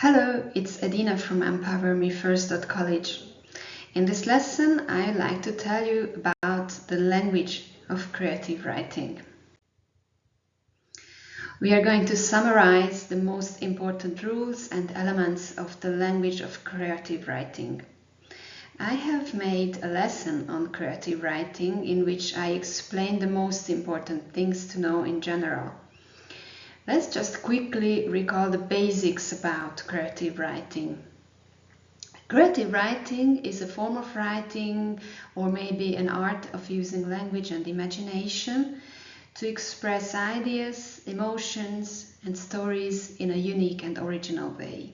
Hello, it's Edina from empowermefirst.college. In this lesson, I'd like to tell you about the language of creative writing. We are going to summarize the most important rules and elements of the language of creative writing. I have made a lesson on creative writing in which I explain the most important things to know in general. Let's just quickly recall the basics about creative writing. Creative writing is a form of writing, or maybe an art of using language and imagination to express ideas, emotions, and stories in a unique and original way.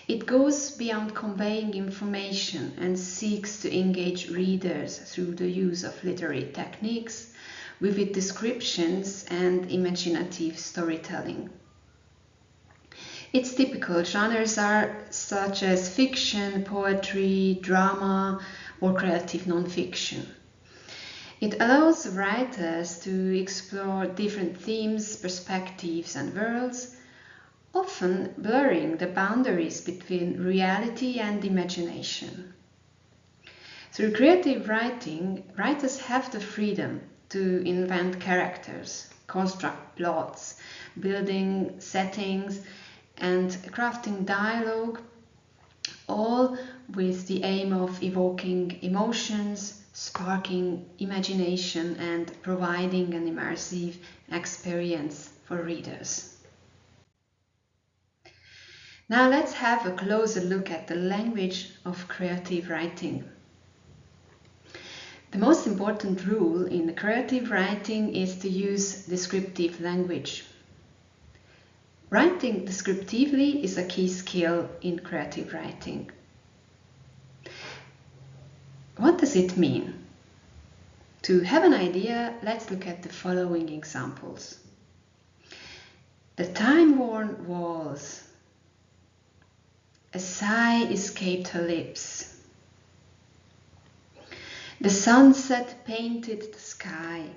It goes beyond conveying information and seeks to engage readers through the use of literary techniques, vivid descriptions, and imaginative storytelling. Its typical genres are such as fiction, poetry, drama, or creative non-fiction. It allows writers to explore different themes, perspectives, and worlds, often blurring the boundaries between reality and imagination. Through creative writing, writers have the freedom to invent characters, construct plots, building settings, and crafting dialogue, all with the aim of evoking emotions, sparking imagination, and providing an immersive experience for readers. Now let's have a closer look at the language of creative writing. The most important rule in creative writing is to use descriptive language. Writing descriptively is a key skill in creative writing. What does it mean? To have an idea, let's look at the following examples. The time-worn walls. A sigh escaped her lips. The sunset painted the sky.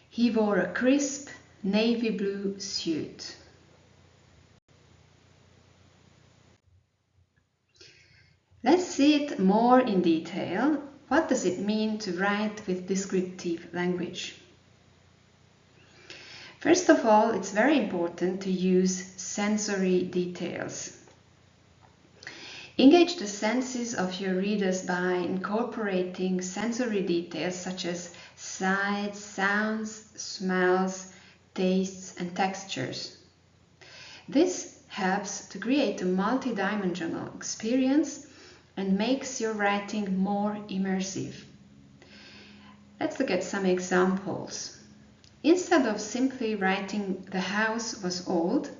He wore a crisp navy blue suit. Let's see it more in detail. What does it mean to write with descriptive language? First of all, it's very important to use sensory details. Engage the senses of your readers by incorporating sensory details such as sights, sounds, smells, tastes, and textures. This helps to create a multidimensional experience and makes your writing more immersive. Let's look at some examples. Instead of simply writing "the house was old,"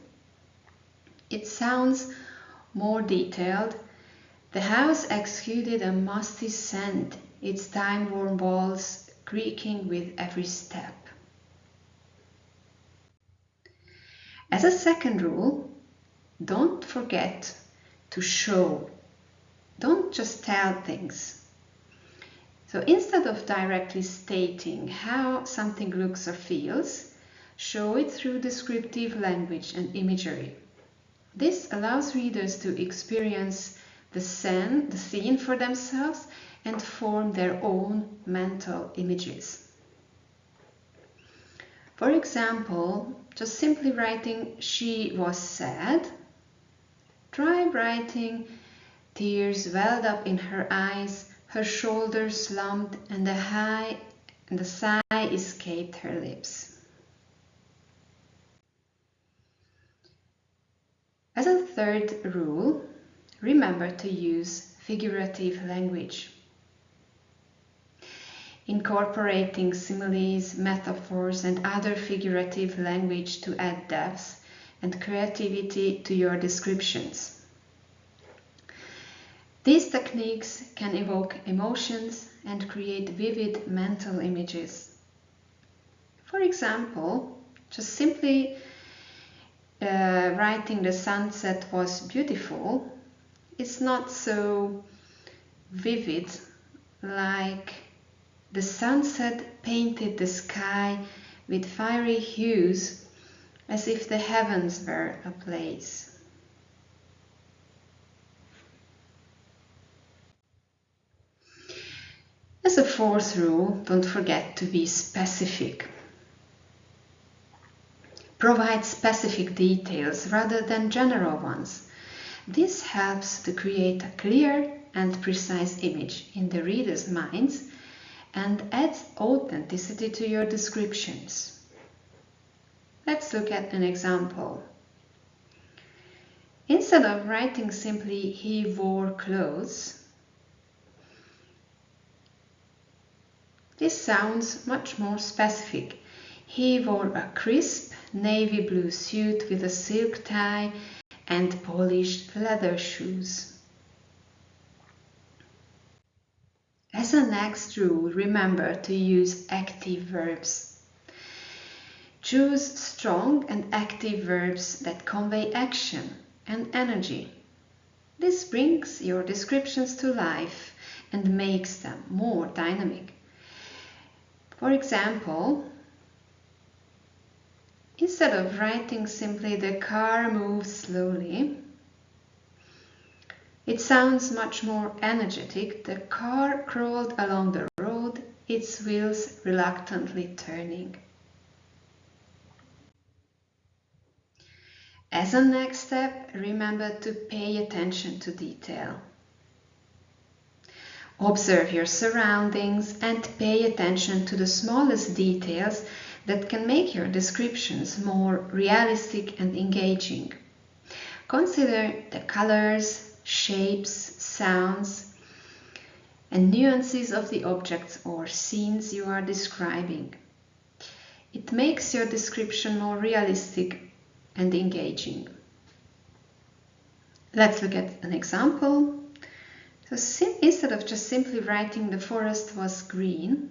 it sounds more detailed. The house exuded a musty scent, its time-worn walls creaking with every step. As a second rule, don't forget to show. Don't just tell things. So instead of directly stating how something looks or feels, show it through descriptive language and imagery. This allows readers to experience the scene for themselves and form their own mental images. For example, just simply writing "she was sad." Try writing "tears welled up in her eyes, her shoulders slumped, and the sigh escaped her lips." As a third rule, remember to use figurative language. Incorporating similes, metaphors, and other figurative language to add depth and creativity to your descriptions. These techniques can evoke emotions and create vivid mental images. For example, just simply writing "the sunset was beautiful" is not so vivid like "the sunset painted the sky with fiery hues as if the heavens were ablaze. As a fourth rule, don't forget to be specific. Provide specific details rather than general ones. This helps to create a clear and precise image in the reader's minds and adds authenticity to your descriptions. Let's look at an example. Instead of writing simply "he wore clothes," this sounds much more specific. He wore a crisp navy blue suit with a silk tie and polished leather shoes. As a next rule, remember to use active verbs. Choose strong and active verbs that convey action and energy. This brings your descriptions to life and makes them more dynamic. For example, instead of writing simply "the car moved slowly," it sounds much more energetic. The car crawled along the road, its wheels reluctantly turning. As a next step, remember to pay attention to detail. Observe your surroundings and pay attention to the smallest details that can make your descriptions more realistic and engaging. Consider the colors, shapes, sounds, and nuances of the objects or scenes you are describing. It makes your description more realistic and engaging. Let's look at an example. So instead of just simply writing "the forest was green,"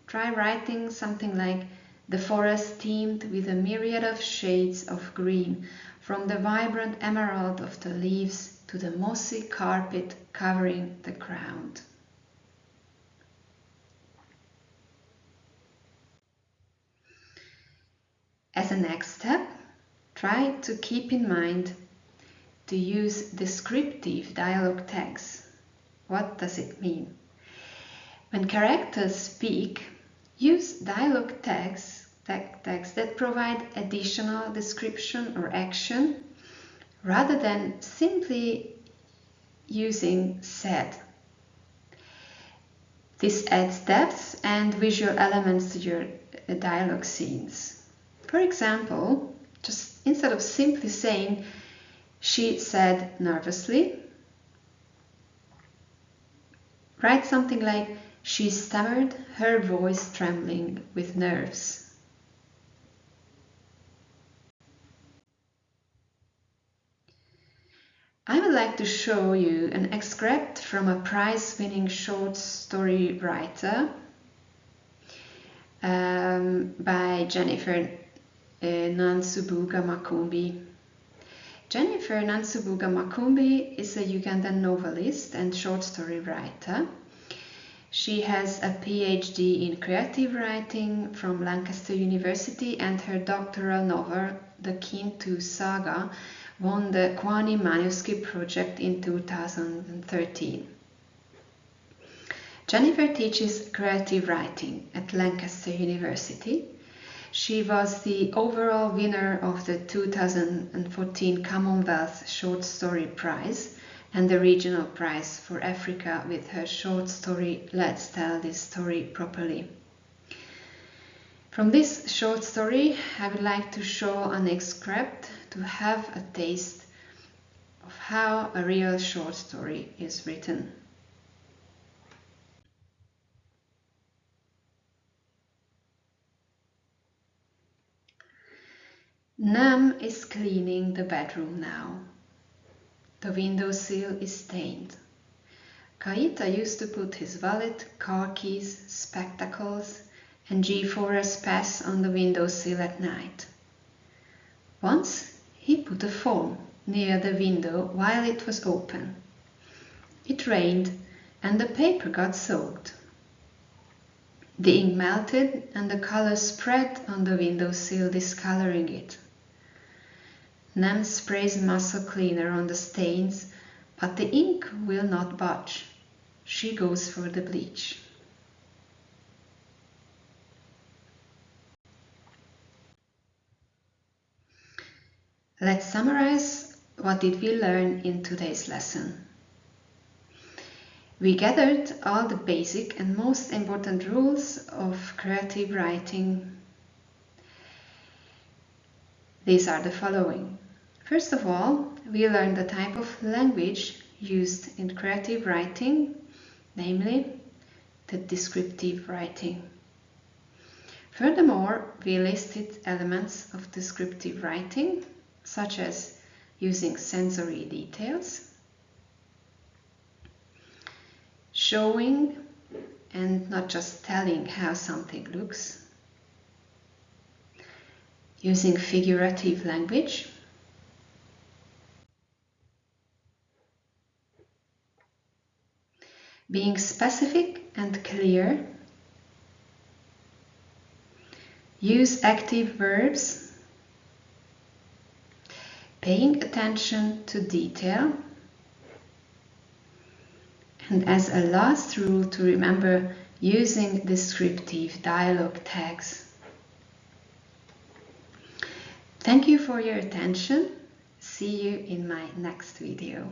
try writing something like "the forest teemed with a myriad of shades of green, from the vibrant emerald of the leaves to the mossy carpet covering the ground." As a next step, try to keep in mind to use descriptive dialogue tags. What does it mean? When characters speak, use dialogue tags that provide additional description or action rather than simply using "said." This adds depth and visual elements to your dialogue scenes. For example, just instead of simply saying "she said nervously," write something like "she stammered, her voice trembling with nerves." I would like to show you an excerpt from a prize-winning short story writer by Jennifer Nansubuga Makumbi. Jennifer Nansubuga Makumbi is a Ugandan novelist and short story writer. She has a PhD in creative writing from Lancaster University, and her doctoral novel, The Kintu Saga, won the Kwani Manuscript Project in 2013. Jennifer teaches creative writing at Lancaster University. She was the overall winner of the 2014 Commonwealth Short Story Prize and the Regional Prize for Africa with her short story "Let's Tell This Story Properly." From this short story, I would like to show an excerpt to have a taste of how a real short story is written. Nam is cleaning the bedroom now. The windowsill is stained. Kaita used to put his wallet, car keys, spectacles, and G4S pass on the windowsill at night. Once he put a phone near the window while it was open. It rained and the paper got soaked. The ink melted and the color spread on the windowsill, discoloring it. Nem sprays muscle cleaner on the stains, but the ink will not budge. She goes for the bleach. Let's summarize what did we learn in today's lesson. We gathered all the basic and most important rules of creative writing. These are the following. First of all, we learned the type of language used in creative writing, namely the descriptive writing. Furthermore, we listed elements of descriptive writing, such as using sensory details, showing and not just telling how something looks, using figurative language, being specific and clear, use active verbs, paying attention to detail, and as a last rule to remember, using descriptive dialogue tags. Thank you for your attention. See you in my next video.